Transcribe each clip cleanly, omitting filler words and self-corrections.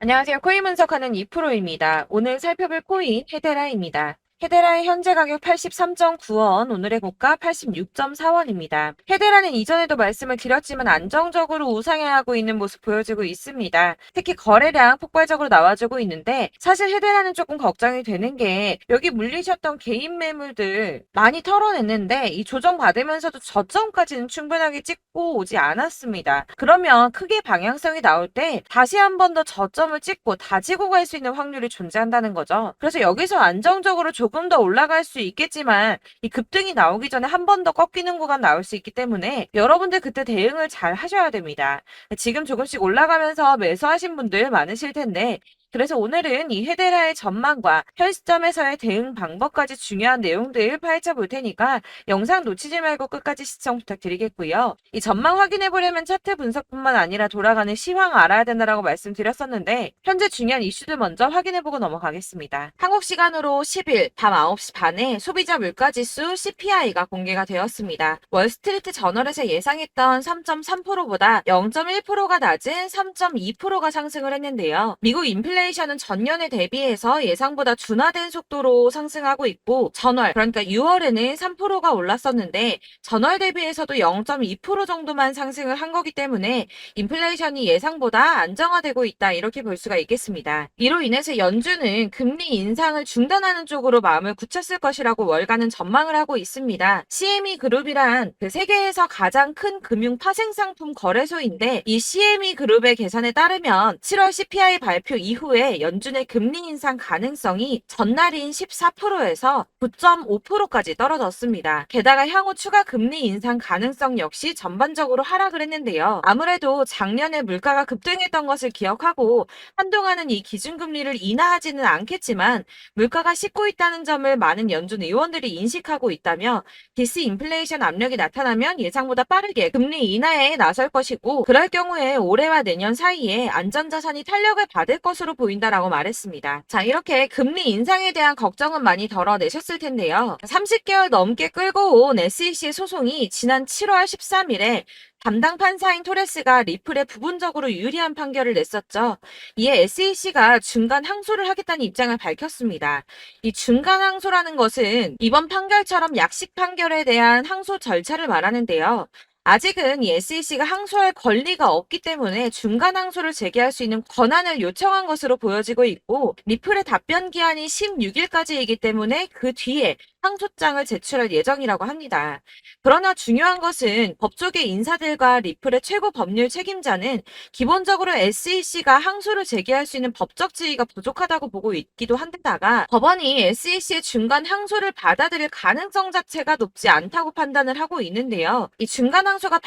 안녕하세요. 코인 분석하는 2프로입니다. 오늘 살펴볼 코인 헤데라입니다. 헤데라의 현재 가격 83.9원, 오늘의 고가 86.4원입니다. 헤데라는 이전에도 말씀을 드렸지만 안정적으로 우상향하고 있는 모습 보여주고 있습니다. 특히 거래량 폭발적으로 나와주고 있는데 사실 헤데라는 조금 걱정이 되는 게 여기 물리셨던 개인 매물들 많이 털어냈는데 이 조정받으면서도 저점까지는 충분하게 찍고 오지 않았습니다. 그러면 크게 방향성이 나올 때 다시 한 번 더 저점을 찍고 다지고 갈 수 있는 확률이 존재한다는 거죠. 그래서 여기서 안정적으로 조금 더 올라갈 수 있겠지만 이 급등이 나오기 전에 한 번 더 꺾이는 구간 나올 수 있기 때문에 여러분들 그때 대응을 잘 하셔야 됩니다. 지금 조금씩 올라가면서 매수하신 분들 많으실 텐데 그래서 오늘은 이 헤데라의 전망과 현 시점에서의 대응 방법까지 중요한 내용들 파헤쳐 볼 테니까 영상 놓치지 말고 끝까지 시청 부탁드리겠고요. 이 전망 확인해 보려면 차트 분석뿐만 아니라 돌아가는 시황 알아야 된다라고 말씀드렸었는데 현재 중요한 이슈들 먼저 확인해 보고 넘어가겠습니다. 한국 시간으로 10일 밤 9시 반에 소비자 물가지수 CPI가 공개가 되었습니다. 월스트리트 저널에서 예상했던 3.3%보다 0.1%가 낮은 3.2%가 상승을 했는데요. 미국 인플레이션은 전년에 대비해서 예상보다 둔화된 속도로 상승하고 있고 전월 그러니까 6월에는 3%가 올랐었는데 전월 대비해서도 0.2% 정도만 상승을 한 거기 때문에 인플레이션이 예상보다 안정화되고 있다 이렇게 볼 수가 있겠습니다. 이로 인해서 연준은 금리 인상을 중단하는 쪽으로 마음을 굳혔을 것이라고 월가는 전망을 하고 있습니다. CME 그룹이란 그 세계에서 가장 큰 금융 파생상품 거래소인데 이 CME 그룹의 계산에 따르면 7월 CPI 발표 이후에 연준의 금리 인상 가능성이 전날인 14%에서 9.5%까지 떨어졌습니다. 게다가 향후 추가 금리 인상 가능성 역시 전반적으로 하락을 했는데요. 아무래도 작년에 물가가 급등했던 것을 기억하고 한동안은 이 기준금리를 인하하지는 않겠지만 물가가 씻고 있다는 점을 많은 연준 의원들이 인식하고 있다며 디스인플레이션 압력이 나타나면 예상보다 빠르게 금리 인하에 나설 것이고 그럴 경우에 올해와 내년 사이에 안전자산이 탄력을 받을 것으로 보인다라고 말했습니다. 자, 이렇게 금리 인상에 대한 걱정은 많이 덜어내셨을 텐데요. 30개월 넘게 끌고 온 SEC 소송이 지난 7월 13일에 담당 판사인 토레스가 리플에 부분적으로 유리한 판결을 냈었죠. 이에 SEC가 중간 항소를 하겠다는 입장을 밝혔습니다. 이 중간 항소라는 것은 이번 판결처럼 약식 판결에 대한 항소 절차를 말하는데요. 아직은 이 SEC가 항소할 권리가 없기 때문에 중간 항소를 제기할 수 있는 권한을 요청한 것으로 보여지고 있고 리플의 답변 기한이 16일까지이기 때문에 그 뒤에 항소장을 제출할 예정이라고 합니다. 그러나 중요한 것은 법조계 인사들과 리플의 최고 법률 책임자는 기본적으로 SEC가 항소를 제기할 수 있는 법적 지위가 부족하다고 보고 있기도 한데다가 법원이 SEC의 중간 항소를 받아들일 가능성 자체가 높지 않다고 판단을 하고 있는데요. 이 중간 항소가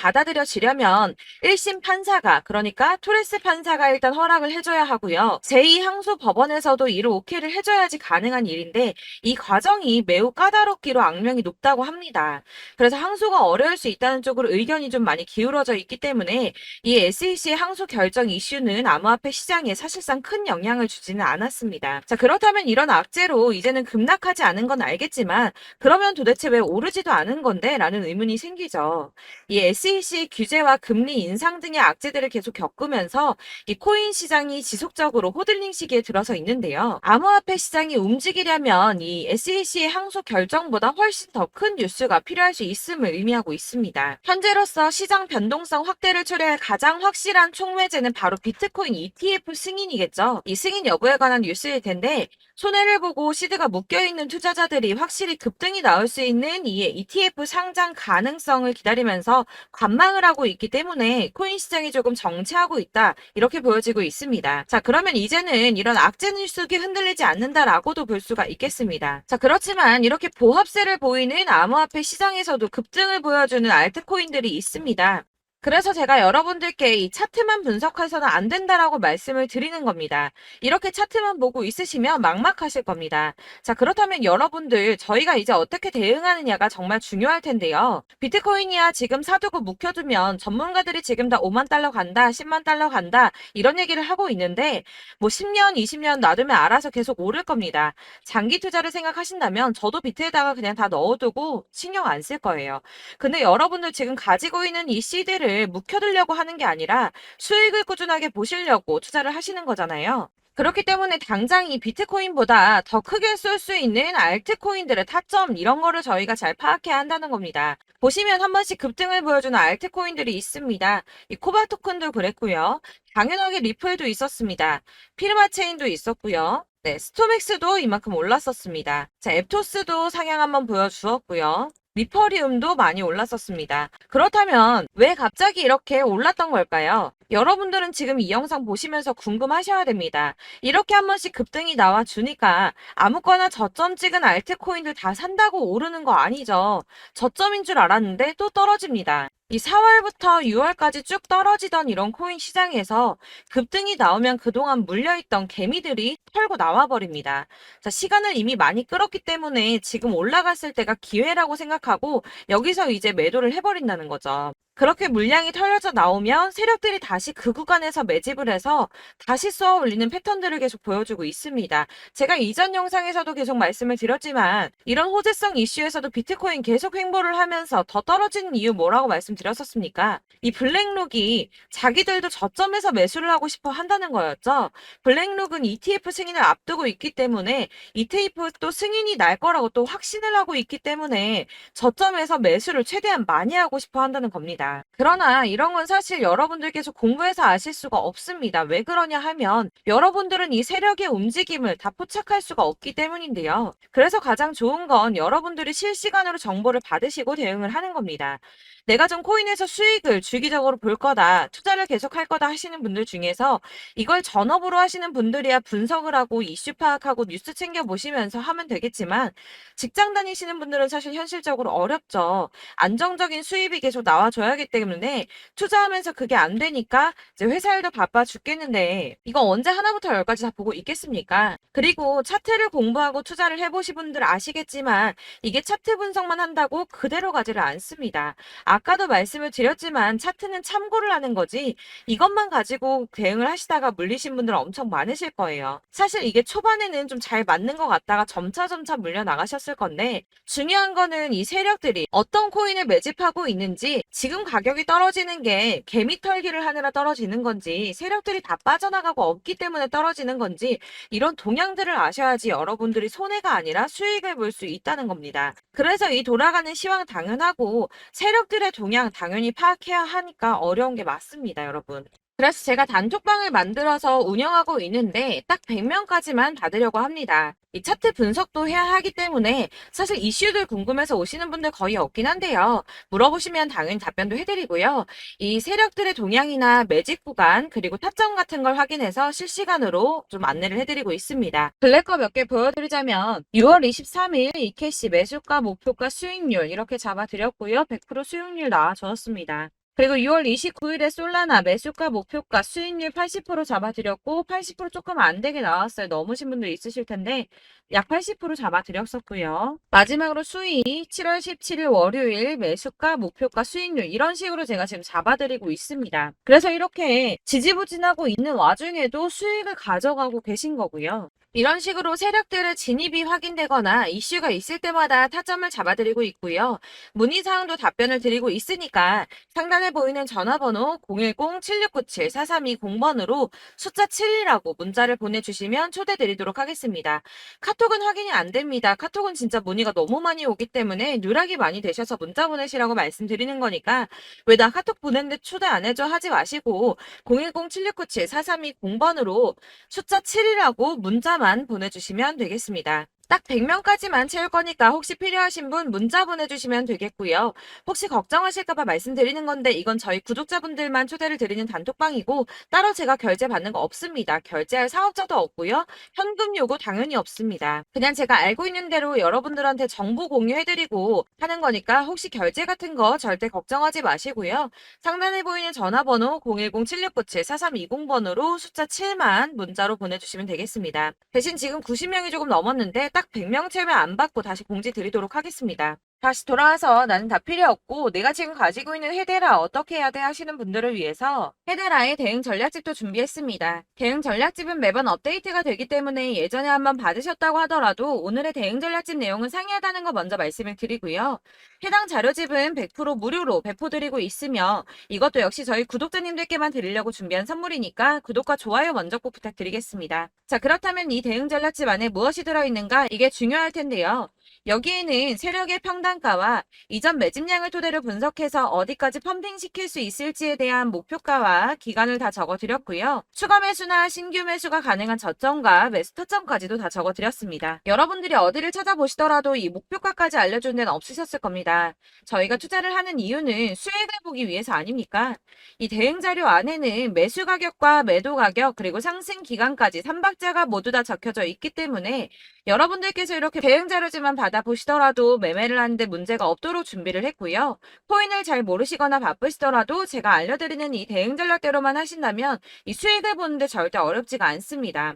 받아들여지려면 1심 판사가 그러니까 토레스 판사가 일단 허락을 해줘야 하고요. 제2항소 법원에서도 이를 오케이를 해줘야지 가능한 일인데 이 과정이 매우 까다롭기로 악명이 높다고 합니다. 그래서 항소가 어려울 수 있다는 쪽으로 의견이 좀 많이 기울어져 있기 때문에 이 SEC의 항소 결정 이슈는 암호화폐 시장에 사실상 큰 영향을 주지는 않았습니다. 자, 그렇다면 이런 악재로 이제는 급락하지 않은 건 알겠지만 그러면 도대체 왜 오르지도 않은 건데? 라는 의문이 생기죠. 이 SEC 규제와 금리 인상 등의 악재들을 계속 겪으면서 이 코인 시장이 지속적으로 호들링 시기에 들어서 있는데요. 암호화폐 시장이 움직이려면 이 SEC의 항소 결정보다 훨씬 더 큰 뉴스가 필요할 수 있음을 의미하고 있습니다. 현재로서 시장 변동성 확대를 초래할 가장 확실한 촉매제는 바로 비트코인 ETF 승인이겠죠. 이 승인 여부에 관한 뉴스일 텐데 손해를 보고 시드가 묶여있는 투자자들이 확실히 급등이 나올 수 있는 이 ETF 상장 가능성을 기다리면서 관망을 하고 있기 때문에 코인 시장이 조금 정체하고 있다 이렇게 보여지고 있습니다. 자, 그러면 이제는 이런 악재 뉴스가 흔들리지 않는다라고도 볼 수가 있겠습니다. 자, 그렇지만 이렇게 보합세를 보이는 암호화폐 시장에서도 급등을 보여주는 알트코인들이 있습니다. 그래서 제가 여러분들께 이 차트만 분석해서는 안 된다라고 말씀을 드리는 겁니다. 이렇게 차트만 보고 있으시면 막막하실 겁니다. 자, 그렇다면 여러분들 저희가 이제 어떻게 대응하느냐가 정말 중요할 텐데요. 비트코인이야 지금 사두고 묵혀두면 전문가들이 지금 다 5만 달러 간다, 10만 달러 간다 이런 얘기를 하고 있는데 뭐 10년, 20년 놔두면 알아서 계속 오를 겁니다. 장기 투자를 생각하신다면 저도 비트에다가 그냥 다 넣어두고 신경 안 쓸 거예요. 근데 여러분들 지금 가지고 있는 이 씨들을 투자를 묵혀두려고 하는 게 아니라 수익을 꾸준하게 보시려고 투자를 하시는 거잖아요. 그렇기 때문에 당장 이 비트코인보다 더 크게 쏠 수 있는 알트코인들의 타점 이런 거를 저희가 잘 파악해야 한다는 겁니다. 보시면 한 번씩 급등을 보여주는 알트코인들이 있습니다. 이 코바 토큰도 그랬고요. 당연하게 리플도 있었습니다. 피르마체인도 있었고요. 네, 스토맥스도 이만큼 올랐었습니다. 자, 앱토스도 상향 한번 보여주었고요. 리퍼리움도 많이 올랐었습니다. 그렇다면 왜 갑자기 이렇게 올랐던 걸까요? 여러분들은 지금 이 영상 보시면서 궁금하셔야 됩니다. 이렇게 한 번씩 급등이 나와 주니까 아무거나 저점 찍은 알트코인들 다 산다고 오르는 거 아니죠. 저점인 줄 알았는데 또 떨어집니다. 이 4월부터 6월까지 쭉 떨어지던 이런 코인 시장에서 급등이 나오면 그동안 물려있던 개미들이 털고 나와버립니다. 자, 시간을 이미 많이 끌었기 때문에 지금 올라갔을 때가 기회라고 생각하고 여기서 이제 매도를 해버린다는 거죠. 그렇게 물량이 털려져 나오면 세력들이 다시 그 구간에서 매집을 해서 다시 쏘아 올리는 패턴들을 계속 보여주고 있습니다. 제가 이전 영상에서도 계속 말씀을 드렸지만 이런 호재성 이슈에서도 비트코인 계속 횡보를 하면서 더 떨어지는 이유 뭐라고 말씀드렸었습니까? 이 블랙록이 자기들도 저점에서 매수를 하고 싶어 한다는 거였죠. 블랙록은 ETF 승인을 앞두고 있기 때문에 ETF 또 승인이 날 거라고 또 확신을 하고 있기 때문에 저점에서 매수를 최대한 많이 하고 싶어 한다는 겁니다. 그러나 이런 건 사실 여러분들께서 공부해서 아실 수가 없습니다. 왜 그러냐 하면 여러분들은 이 세력의 움직임을 다 포착할 수가 없기 때문인데요. 그래서 가장 좋은 건 여러분들이 실시간으로 정보를 받으시고 대응을 하는 겁니다. 내가 좀 코인에서 수익을 주기적으로 볼 거다, 투자를 계속할 거다 하시는 분들 중에서 이걸 전업으로 하시는 분들이야 분석을 하고 이슈 파악하고 뉴스 챙겨보시면서 하면 되겠지만 직장 다니시는 분들은 사실 현실적으로 어렵죠. 안정적인 수입이 계속 나와줘야 하기 때문에 투자하면서 그게 안 되니까 이제 회사 일도 바빠 죽겠는데 이거 언제 하나부터 열까지 다 보고 있겠습니까? 그리고 차트를 공부하고 투자를 해보신 분들 아시겠지만 이게 차트 분석만 한다고 그대로 가지를 않습니다. 아까도 말씀을 드렸지만 차트는 참고를 하는 거지 이것만 가지고 대응을 하시다가 물리신 분들 엄청 많으실 거예요. 사실 이게 초반에는 좀 잘 맞는 것 같다가 점차 물려 나가셨을 건데 중요한 거는 이 세력들이 어떤 코인을 매집하고 있는지 지금 가격이 떨어지는 게 개미 털기를 하느라 떨어지는 건지 세력들이 다 빠져나가고 없기 때문에 떨어지는 건지 이런 동향들을 아셔야지 여러분들이 손해가 아니라 수익을 볼 수 있다는 겁니다. 그래서 이 돌아가는 시황 당연하고 세력들의 동향 당연히 파악해야 하니까 어려운 게 맞습니다, 여러분. 그래서 제가 단톡방을 만들어서 운영하고 있는데 딱 100명까지만 받으려고 합니다. 이 차트 분석도 해야 하기 때문에 사실 이슈들 궁금해서 오시는 분들 거의 없긴 한데요. 물어보시면 당연히 답변도 해드리고요. 이 세력들의 동향이나 매집 구간 그리고 타점 같은 걸 확인해서 실시간으로 좀 안내를 해드리고 있습니다. 블랙거 몇 개 보여드리자면 6월 23일 이캐시 매수가, 목표가, 수익률 이렇게 잡아드렸고요. 100% 수익률 나와줬습니다. 그리고 6월 29일에 솔라나 매수가, 목표가, 수익률 80% 잡아드렸고 80% 조금 안 되게 나왔어요. 넘으신 분들 있으실 텐데 약 80% 잡아드렸었고요. 마지막으로 수익 7월 17일 월요일 매수가, 목표가, 수익률 이런 식으로 제가 지금 잡아드리고 있습니다. 그래서 이렇게 지지부진하고 있는 와중에도 수익을 가져가고 계신 거고요. 이런 식으로 세력들의 진입이 확인되거나 이슈가 있을 때마다 타점을 잡아드리고 있고요. 문의사항도 답변을 드리고 있으니까 상단에 보이는 전화번호 010-7697-4320번으로 숫자 7이라고 문자를 보내주시면 초대드리도록 하겠습니다. 카톡은 확인이 안 됩니다. 카톡은 진짜 문의가 너무 많이 오기 때문에 누락이 많이 되셔서 문자 보내시라고 말씀드리는 거니까 왜 나 카톡 보냈는데 초대 안 해줘 하지 마시고 010-7697-4320번으로 숫자 7이라고 문자만 보내주시면 되겠습니다. 딱 100명까지만 채울 거니까 혹시 필요하신 분 문자 보내주시면 되겠고요. 혹시 걱정하실까봐 말씀드리는 건데 이건 저희 구독자분들만 초대를 드리는 단톡방이고 따로 제가 결제 받는 거 없습니다. 결제할 사업자도 없고요. 현금 요구 당연히 없습니다. 그냥 제가 알고 있는 대로 여러분들한테 정보 공유해드리고 하는 거니까 혹시 결제 같은 거 절대 걱정하지 마시고요. 상단에 보이는 전화번호 010-7697-4320번으로 숫자 7만 문자로 보내주시면 되겠습니다. 대신 지금 90명이 조금 넘었는데 딱 100명 채우면 안 받고 다시 공지 드리도록 하겠습니다. 다시 돌아와서 나는 다 필요 없고 내가 지금 가지고 있는 헤데라 어떻게 해야 돼 하시는 분들을 위해서 헤데라의 대응 전략집도 준비했습니다. 대응 전략집은 매번 업데이트가 되기 때문에 예전에 한번 받으셨다고 하더라도 오늘의 대응 전략집 내용은 상이하다는 거 먼저 말씀을 드리고요. 해당 자료집은 100% 무료로 배포드리고 있으며 이것도 역시 저희 구독자님들께만 드리려고 준비한 선물이니까 구독과 좋아요 먼저 꼭 부탁드리겠습니다. 자, 그렇다면 이 대응 전략집 안에 무엇이 들어있는가 이게 중요할 텐데요. 여기에는 세력의 평단가와 이전 매집량을 토대로 분석해서 어디까지 펌핑시킬 수 있을지에 대한 목표가와 기간을 다 적어드렸고요. 추가 매수나 신규 매수가 가능한 저점과 매수 타점까지도 다 적어드렸습니다. 여러분들이 어디를 찾아보시더라도 이 목표가까지 알려준 데는 없으셨을 겁니다. 저희가 투자를 하는 이유는 수익을 보기 위해서 아닙니까? 이 대응 자료 안에는 매수 가격과 매도 가격 그리고 상승 기간까지 3박자가 모두 다 적혀져 있기 때문에 여러분들께서 이렇게 대응 자료지만 받아보시더라도 매매를 하는데 문제가 없도록 준비를 했고요. 코인을 잘 모르시거나 바쁘시더라도 제가 알려드리는 이 대응 전략대로만 하신다면 이 수익을 보는데 절대 어렵지가 않습니다.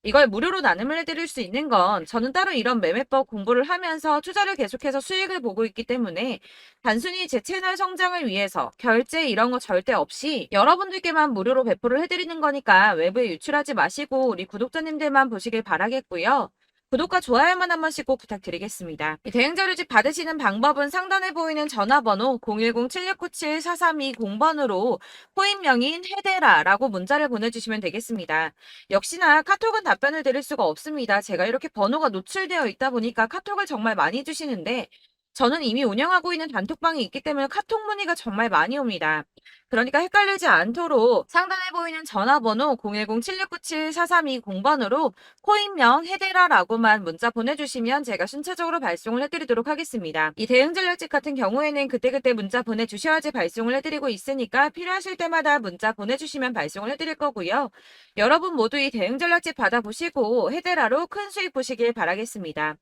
이걸 무료로 나눔을 해드릴 수 있는 건 저는 따로 이런 매매법 공부를 하면서 투자를 계속해서 수익을 보고 있기 때문에 단순히 제 채널 성장을 위해서 결제 이런 거 절대 없이 여러분들께만 무료로 배포를 해드리는 거니까 외부에 유출하지 마시고 우리 구독자님들만 보시길 바라겠고요. 구독과 좋아요만 한 번씩 꼭 부탁드리겠습니다. 대응 자료집 받으시는 방법은 상단에 보이는 전화번호 010-7697-4320번으로 코인명인 헤데라라고 문자를 보내주시면 되겠습니다. 역시나 카톡은 답변을 드릴 수가 없습니다. 제가 이렇게 번호가 노출되어 있다 보니까 카톡을 정말 많이 주시는데 저는 이미 운영하고 있는 단톡방이 있기 때문에 카톡 문의가 정말 많이 옵니다. 그러니까 헷갈리지 않도록 상단에 보이는 전화번호 010-7697-4320번으로 코인명 헤데라라고만 문자 보내주시면 제가 순차적으로 발송을 해드리도록 하겠습니다. 이 대응 전략집 같은 경우에는 그때그때 문자 보내주셔야지 발송을 해드리고 있으니까 필요하실 때마다 문자 보내주시면 발송을 해드릴 거고요. 여러분 모두 이 대응 전략집 받아보시고 헤데라로 큰 수익 보시길 바라겠습니다.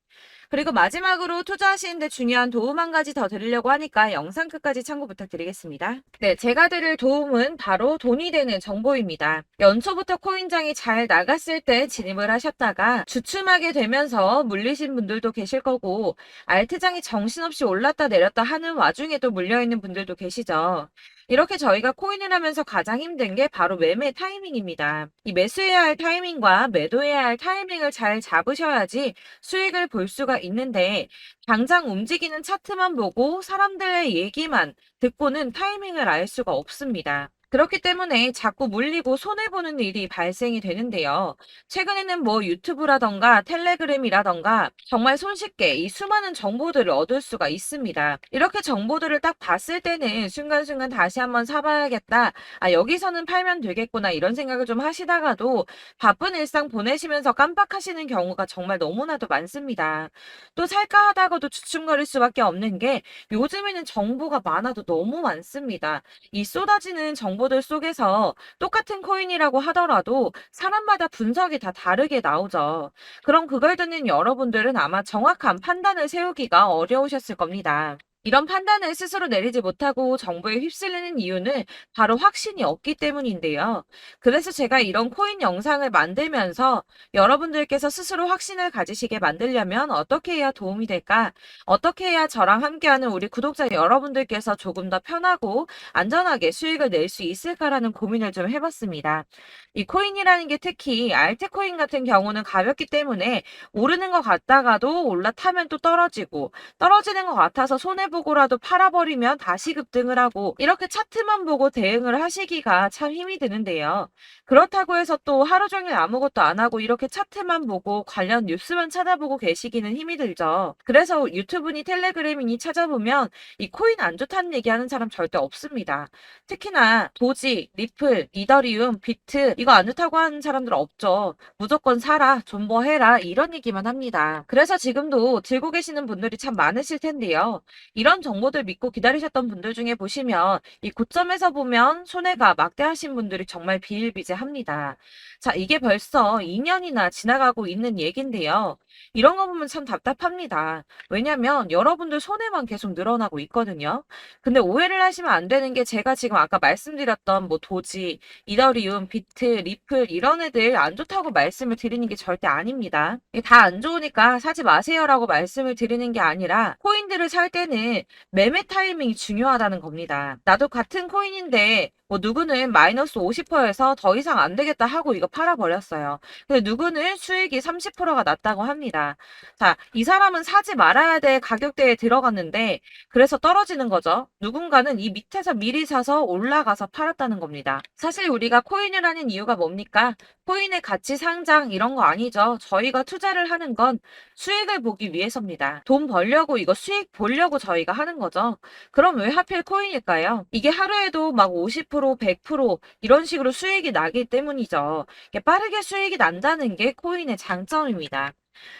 그리고 마지막으로 투자하시는데 중요한 도움 한 가지 더 드리려고 하니까 영상 끝까지 참고 부탁드리겠습니다. 네, 제가 드릴 도움은 바로 돈이 되는 정보입니다. 연초부터 코인장이 잘 나갔을 때 진입을 하셨다가 주춤하게 되면서 물리신 분들도 계실 거고 알트장이 정신없이 올랐다 내렸다 하는 와중에도 물려있는 분들도 계시죠. 이렇게 저희가 코인을 하면서 가장 힘든 게 바로 매매 타이밍입니다. 이 매수해야 할 타이밍과 매도해야 할 타이밍을 잘 잡으셔야지 수익을 볼 수가 있는데 당장 움직이는 차트만 보고 사람들의 얘기만 듣고는 타이밍을 알 수가 없습니다. 그렇기 때문에 자꾸 물리고 손해보는 일이 발생이 되는데요. 최근에는 뭐 유튜브라던가 텔레그램이라던가 정말 손쉽게 이 수많은 정보들을 얻을 수가 있습니다. 이렇게 정보들을 딱 봤을 때는 순간순간 다시 한번 사봐야겠다. 아, 여기서는 팔면 되겠구나. 이런 생각을 좀 하시다가도 바쁜 일상 보내시면서 깜빡하시는 경우가 정말 너무나도 많습니다. 또 살까 하다가도 주춤거릴 수밖에 없는 게 요즘에는 정보가 많아도 너무 많습니다. 이 쏟아지는 정보들 속에서 똑같은 코인이라고 하더라도 사람마다 분석이 다 다르게 나오죠. 그럼 그걸 듣는 여러분들은 아마 정확한 판단을 세우기가 어려우셨을 겁니다. 이런 판단을 스스로 내리지 못하고 정보에 휩쓸리는 이유는 바로 확신이 없기 때문인데요. 그래서 제가 이런 코인 영상을 만들면서 여러분들께서 스스로 확신을 가지시게 만들려면 어떻게 해야 도움이 될까? 어떻게 해야 저랑 함께하는 우리 구독자 여러분들께서 조금 더 편하고 안전하게 수익을 낼 수 있을까라는 고민을 좀 해봤습니다. 이 코인이라는 게 특히 알트코인 같은 경우는 가볍기 때문에 오르는 것 같다가도 올라타면 또 떨어지고 떨어지는 것 같아서 손해보고라도 팔아버리면 다시 급등을 하고 이렇게 차트만 보고 대응을 하시기가 참 힘이 드는데요. 그렇다고 해서 또 하루 종일 아무것도 안 하고 이렇게 차트만 보고 관련 뉴스만 찾아보고 계시기는 힘이 들죠. 그래서 유튜브니 텔레그램이니 찾아보면 이 코인 안 좋다는 얘기하는 사람 절대 없습니다. 특히나 도지, 리플, 이더리움, 비트 이거 안 좋다고 하는 사람들 없죠. 무조건 사라, 존버해라 이런 얘기만 합니다. 그래서 지금도 들고 계시는 분들이 참 많으실 텐데요. 이런 정보들 믿고 기다리셨던 분들 중에 보시면 이 고점에서 보면 손해가 막대하신 분들이 정말 비일비재합니다. 자, 이게 벌써 2년이나 지나가고 있는 얘긴데요. 이런 거 보면 참 답답합니다. 왜냐면 여러분들 손해만 계속 늘어나고 있거든요. 근데 오해를 하시면 안 되는 게 제가 지금 아까 말씀드렸던 뭐 도지, 이더리움, 비트, 리플 이런 애들 안 좋다고 말씀을 드리는 게 절대 아닙니다. 다 안 좋으니까 사지 마세요라고 말씀을 드리는 게 아니라 코인들을 살 때는 매매 타이밍이 중요하다는 겁니다. 나도 같은 코인인데 뭐 누구는 마이너스 50%에서 더 이상 안 되겠다 하고 이거 팔아버렸어요. 근데 누구는 수익이 30%가 났다고 합니다. 자, 이 사람은 사지 말아야 될 가격대에 들어갔는데 그래서 떨어지는 거죠. 누군가는 이 밑에서 미리 사서 올라가서 팔았다는 겁니다. 사실 우리가 코인을 하는 이유가 뭡니까? 코인의 가치 상장 이런 거 아니죠. 저희가 투자를 하는 건 수익을 보기 위해서입니다. 돈 벌려고 이거 수익 보려고 저희가 하는 거죠. 그럼 왜 하필 코인일까요? 이게 하루에도 막 50%, 100% 이런 식으로 수익이 나기 때문이죠. 이게 빠르게 수익이 난다는 게 코인의 장점입니다.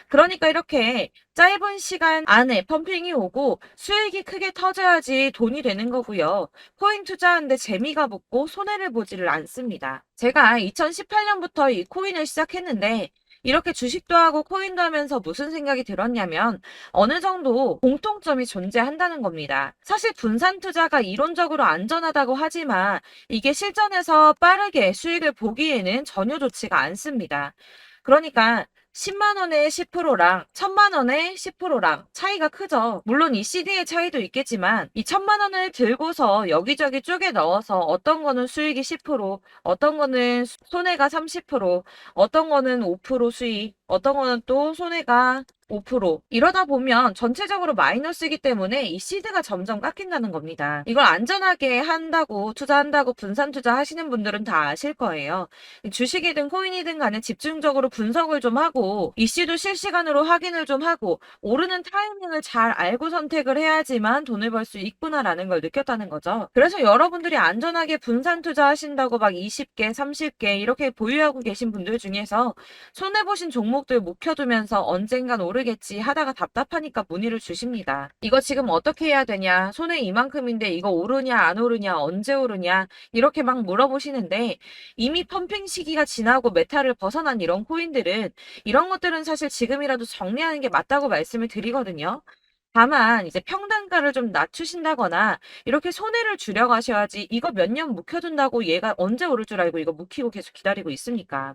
그러니까 이렇게 짧은 시간 안에 펌핑이 오고 수익이 크게 터져야지 돈이 되는 거고요. 코인 투자하는데 재미가 붙고 손해를 보지를 않습니다. 제가 2018년부터 이 코인을 시작했는데 이렇게 주식도 하고 코인도 하면서 무슨 생각이 들었냐면 어느 정도 공통점이 존재한다는 겁니다. 사실 분산 투자가 이론적으로 안전하다고 하지만 이게 실전에서 빠르게 수익을 보기에는 전혀 좋지가 않습니다. 그러니까 10만 원에 10%랑 1000만 원에 10%랑 차이가 크죠. 물론 이 CD의 차이도 있겠지만 이 1000만 원을 들고서 여기저기 쪼개 넣어서 어떤 거는 수익이 10%, 어떤 거는 손해가 30%, 어떤 거는 5% 수익, 어떤 거는 또 손해가 5% 이러다 보면 전체적으로 마이너스이기 때문에 이 시드가 점점 깎인다는 겁니다. 이걸 안전하게 한다고 투자한다고 분산 투자하시는 분들은 다 아실 거예요. 주식이든 코인이든 간에 집중적으로 분석을 좀 하고 이슈도 실시간으로 확인을 좀 하고 오르는 타이밍을 잘 알고 선택을 해야지만 돈을 벌 수 있구나라는 걸 느꼈다는 거죠. 그래서 여러분들이 안전하게 분산 투자하신다고 막 20개, 30개 이렇게 보유하고 계신 분들 중에서 손해보신 종목들 묵혀두면서 언젠간 오르겠지 하다가 답답하니까 문의를 주십니다. 이거 지금 어떻게 해야 되냐? 손해 이만큼인데 이거 오르냐 안 오르냐 언제 오르냐 이렇게 막 물어보시는데 이미 펌핑 시기가 지나고 메타를 벗어난 이런 코인들은 이런 것들은 사실 지금이라도 정리하는 게 맞다고 말씀을 드리거든요. 다만 이제 평단가를 좀 낮추신다거나 이렇게 손해를 줄여가셔야지 이거 몇 년 묵혀둔다고 얘가 언제 오를 줄 알고 이거 묵히고 계속 기다리고 있습니까?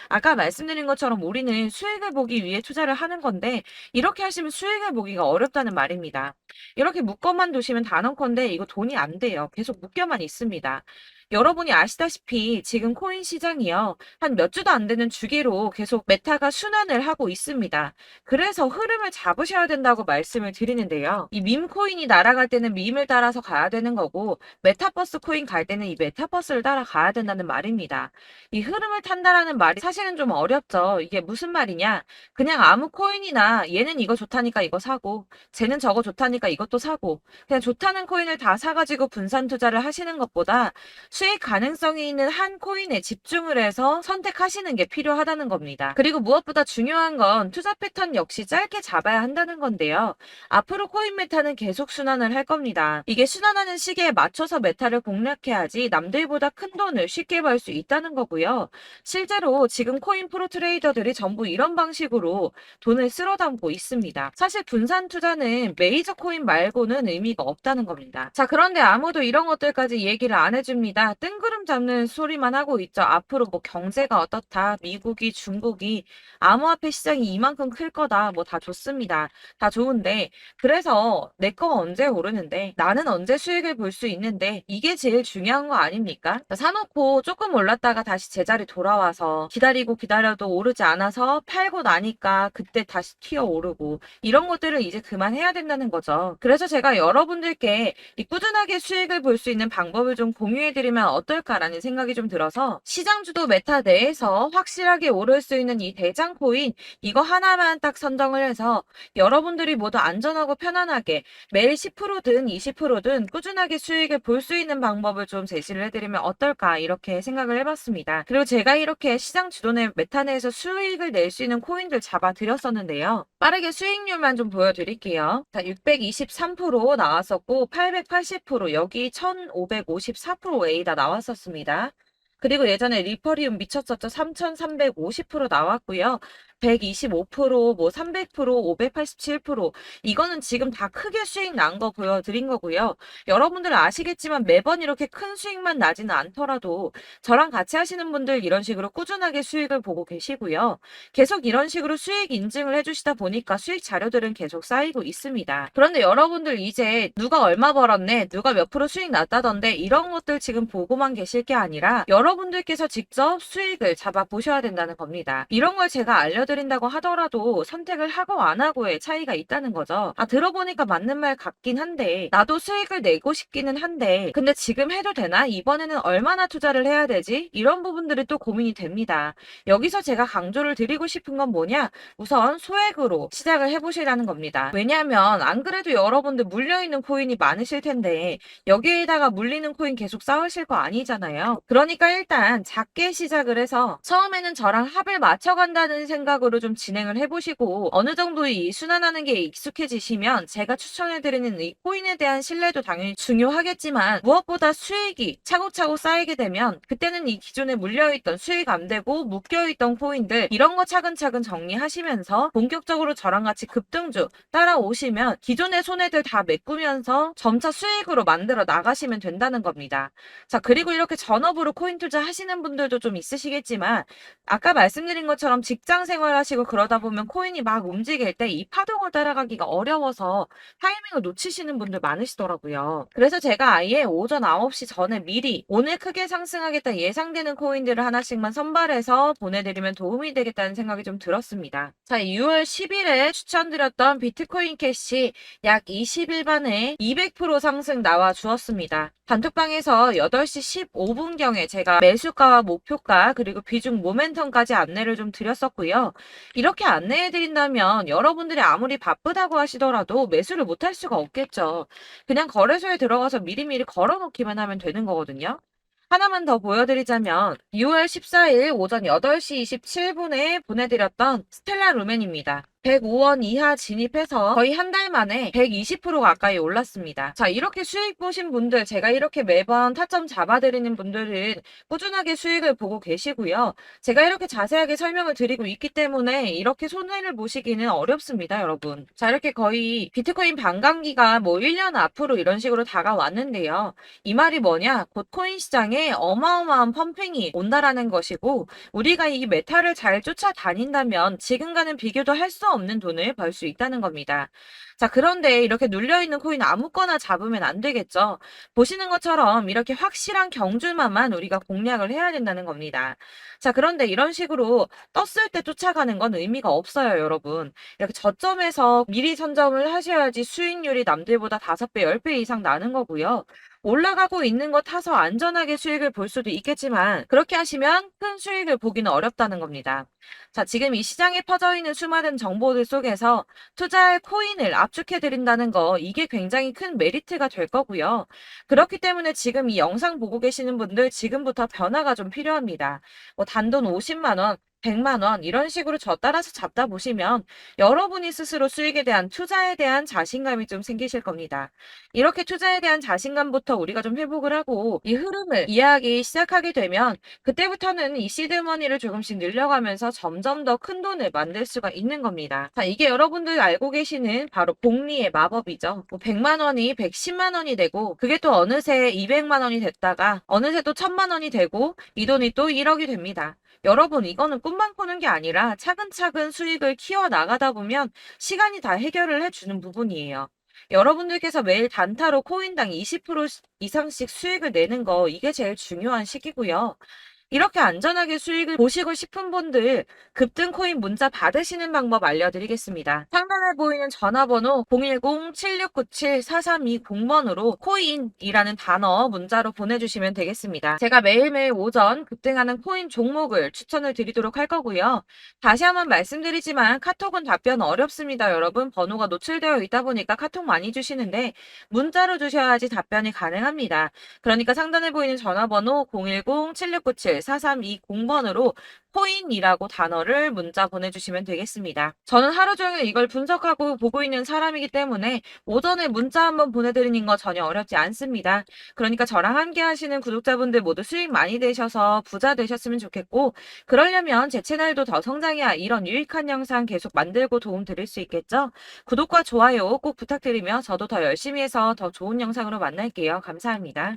아까 말씀드린 것처럼 우리는 수익을 보기 위해 투자를 하는 건데 이렇게 하시면 수익을 보기가 어렵다는 말입니다. 이렇게 묶어만 두시면 단언컨대 이거 돈이 안 돼요. 계속 묶여만 있습니다. 여러분이 아시다시피 지금 코인 시장이요. 한 몇 주도 안 되는 주기로 계속 메타가 순환을 하고 있습니다. 그래서 흐름을 잡으셔야 된다고 말씀을 드리는데요. 이 밈 코인이 날아갈 때는 밈을 따라서 가야 되는 거고 메타버스 코인 갈 때는 이 메타버스를 따라가야 된다는 말입니다. 이 흐름을 탄다라는 말이 사실은 좀 어렵죠. 이게 무슨 말이냐? 그냥 아무 코인이나 얘는 이거 좋다니까 이거 사고 쟤는 저거 좋다니까 이것도 사고 그냥 좋다는 코인을 다 사가지고 분산 투자를 하시는 것보다 수익 가능성이 있는 한 코인에 집중을 해서 선택하시는 게 필요하다는 겁니다. 그리고 무엇보다 중요한 건 투자 패턴 역시 짧게 잡아야 한다는 건데요. 앞으로 코인 메타는 계속 순환을 할 겁니다. 이게 순환하는 시기에 맞춰서 메타를 공략해야지 남들보다 큰 돈을 쉽게 벌 수 있다는 거고요. 실제로 지금 코인 프로 트레이더들이 전부 이런 방식으로 돈을 쓸어 담고 있습니다. 사실 분산 투자는 메이저 코인 말고는 의미가 없다는 겁니다. 자, 그런데 아무도 이런 것들까지 얘기를 안 해줍니다. 뜬구름 잡는 소리만 하고 있죠. 앞으로 뭐 경제가 어떻다, 미국이, 중국이, 암호화폐 시장이 이만큼 클 거다, 뭐 다 좋습니다. 다 좋은데, 그래서 내 거 언제 오르는데, 나는 언제 수익을 볼 수 있는데, 이게 제일 중요한 거 아닙니까? 사놓고 조금 올랐다가 다시 제자리 돌아와서 기다리고 기다려도 오르지 않아서 팔고 나니까 그때 다시 튀어 오르고, 이런 것들을 이제 그만해야 된다는 거죠. 그래서 제가 여러분들께 이 꾸준하게 수익을 볼 수 있는 방법을 좀 공유해드리면 보여드리면 어떨까라는 생각이 좀 들어서 시장주도 메타 내에서 확실하게 오를 수 있는 이 대장 코인 이거 하나만 딱 선정을 해서 여러분들이 모두 안전하고 편안하게 매일 10%든 20%든 꾸준하게 수익을 볼 수 있는 방법을 좀 제시를 해드리면 어떨까 이렇게 생각을 해봤습니다. 그리고 제가 이렇게 시장 주도내 메타 내에서 수익을 낼 수 있는 코인들 잡아드렸었는데요. 빠르게 수익률만 좀 보여드릴게요. 자, 623% 나왔었고 880% 여기 1554% A다 나왔었습니다. 그리고 예전에 리퍼리움 미쳤었죠. 3350% 나왔고요. 125%, 뭐 300%, 587% 이거는 지금 다 크게 수익 난 거 보여드린 거고요. 여러분들 아시겠지만 매번 이렇게 큰 수익만 나지는 않더라도 저랑 같이 하시는 분들 이런 식으로 꾸준하게 수익을 보고 계시고요. 계속 이런 식으로 수익 인증을 해주시다 보니까 수익 자료들은 계속 쌓이고 있습니다. 그런데 여러분들 이제 누가 얼마 벌었네, 누가 몇 프로 수익 났다던데 이런 것들 지금 보고만 계실 게 아니라 여러분들께서 직접 수익을 잡아 보셔야 된다는 겁니다. 이런 걸 제가 알려드린다고 하더라도 선택을 하고 안 하고의 차이가 있다는 거죠. 아, 들어보니까 맞는 말 같긴 한데 나도 수익을 내고 싶기는 한데 근데 지금 해도 되나? 이번에는 얼마나 투자를 해야 되지? 이런 부분들이 또 고민이 됩니다. 여기서 제가 강조를 드리고 싶은 건 뭐냐? 우선 소액으로 시작을 해보시라는 겁니다. 왜냐하면 안 그래도 여러분들 물려있는 코인이 많으실 텐데 여기에다가 물리는 코인 계속 쌓으실 거 아니잖아요. 그러니까 일단 작게 시작을 해서 처음에는 저랑 합을 맞춰간다는 생각으로 좀 진행을 해보시고 어느 정도 이 순환하는 게 익숙해지시면 제가 추천해드리는 이 코인에 대한 신뢰도 당연히 중요하겠지만 무엇보다 수익이 차곡차곡 쌓이게 되면 그때는 이 기존에 물려있던 수익 안 되고 묶여있던 코인들 이런 거 차근차근 정리하시면서 본격적으로 저랑 같이 급등주 따라오시면 기존의 손해들 다 메꾸면서 점차 수익으로 만들어 나가시면 된다는 겁니다. 자, 그리고 이렇게 전업으로 코인 투자 하시는 분들도 좀 있으시겠지만 아까 말씀드린 것처럼 직장 생활하시고 그러다 보면 코인이 막 움직일 때 이 파동을 따라가기가 어려워서 타이밍을 놓치시는 분들 많으시더라고요. 그래서 제가 아예 오전 9시 전에 미리 오늘 크게 상승하겠다 예상되는 코인들을 하나씩만 선발해서 보내드리면 도움이 되겠다는 생각이 좀 들었습니다. 자, 6월 10일에 추천드렸던 비트코인 캐시 약 20일 만에 200% 상승 나와 주었습니다. 단톡방에서 8시 15분경에 제가 매수가와 목표가 그리고 비중 모멘텀까지 안내를 좀 드렸었고요. 이렇게 안내해 드린다면 여러분들이 아무리 바쁘다고 하시더라도 매수를 못할 수가 없겠죠. 그냥 거래소에 들어가서 미리미리 걸어놓기만 하면 되는 거거든요. 하나만 더 보여드리자면 6월 14일 오전 8시 27분에 보내드렸던 스텔라 루멘입니다. 105원 이하 진입해서 거의 한 달 만에 120% 가까이 올랐습니다. 자, 이렇게 수익 보신 분들, 제가 이렇게 매번 타점 잡아드리는 분들은 꾸준하게 수익을 보고 계시고요. 제가 이렇게 자세하게 설명을 드리고 있기 때문에 이렇게 손해를 보시기는 어렵습니다, 여러분. 자, 이렇게 거의 비트코인 반감기가 뭐 1년 앞으로 이런 식으로 다가왔는데요. 이 말이 뭐냐? 곧 코인 시장에 어마어마한 펌핑이 온다라는 것이고 우리가 이 메타를 잘 쫓아다닌다면 지금과는 비교도 할 수 없는 돈을 벌 수 있다는 겁니다. 자, 그런데 이렇게 눌려있는 코인 아무거나 잡으면 안 되겠죠. 보시는 것처럼 이렇게 확실한 경주만만 우리가 공략을 해야 된다는 겁니다. 자, 그런데 이런 식으로 떴을 때 쫓아가는 건 의미가 없어요, 여러분. 이렇게 저점에서 미리 선점을 하셔야지 수익률이 남들보다 5배, 10배 이상 나는 거고요. 올라가고 있는 거 타서 안전하게 수익을 볼 수도 있겠지만 그렇게 하시면 큰 수익을 보기는 어렵다는 겁니다. 자, 지금 이 시장에 퍼져 있는 수많은 정보들 속에서 투자할 코인을 압축해 드린다는 거 이게 굉장히 큰 메리트가 될 거고요. 그렇기 때문에 지금 이 영상 보고 계시는 분들 지금부터 변화가 좀 필요합니다. 뭐 단돈 50만 원, 100만 원 이런 식으로 저 따라서 잡다 보시면 여러분이 스스로 수익에 대한 투자에 대한 자신감이 좀 생기실 겁니다. 이렇게 투자에 대한 자신감부터 우리가 좀 회복을 하고 이 흐름을 이해하기 시작하게 되면 그때부터는 이 시드머니를 조금씩 늘려가면서 점점 더 큰 돈을 만들 수가 있는 겁니다. 자, 이게 여러분들 알고 계시는 바로 복리의 마법이죠. 뭐 100만 원이 110만 원이 되고 그게 또 어느새 200만 원이 됐다가 어느새 또 1000만 원이 되고 이 돈이 또 1억이 됩니다. 여러분, 이거는 꿈만 꾸는 게 아니라 차근차근 수익을 키워 나가다 보면 시간이 다 해결을 해주는 부분이에요. 여러분들께서 매일 단타로 코인당 20% 이상씩 수익을 내는 거 이게 제일 중요한 시기고요. 이렇게 안전하게 수익을 보시고 싶은 분들 급등 코인 문자 받으시는 방법 알려드리겠습니다. 상단에 보이는 전화번호 010-7697-4320번으로 코인이라는 단어 문자로 보내주시면 되겠습니다. 제가 매일매일 오전 급등하는 코인 종목을 추천을 드리도록 할 거고요. 다시 한번 말씀드리지만 카톡은 답변 어렵습니다. 여러분 번호가 노출되어 있다 보니까 카톡 많이 주시는데 문자로 주셔야지 답변이 가능합니다. 그러니까 상단에 보이는 전화번호 010-7697-4320번으로 코인이라고 단어를 문자 보내주시면 되겠습니다. 저는 하루 종일 이걸 분석하고 보고 있는 사람이기 때문에 오전에 문자 한번 보내드리는 거 전혀 어렵지 않습니다. 그러니까 저랑 함께 하시는 구독자분들 모두 수익 많이 되셔서 부자 되셨으면 좋겠고, 그러려면 제 채널도 더 성장해야 이런 유익한 영상 계속 만들고 도움 드릴 수 있겠죠? 구독과 좋아요 꼭 부탁드리며 저도 더 열심히 해서 더 좋은 영상으로 만날게요. 감사합니다.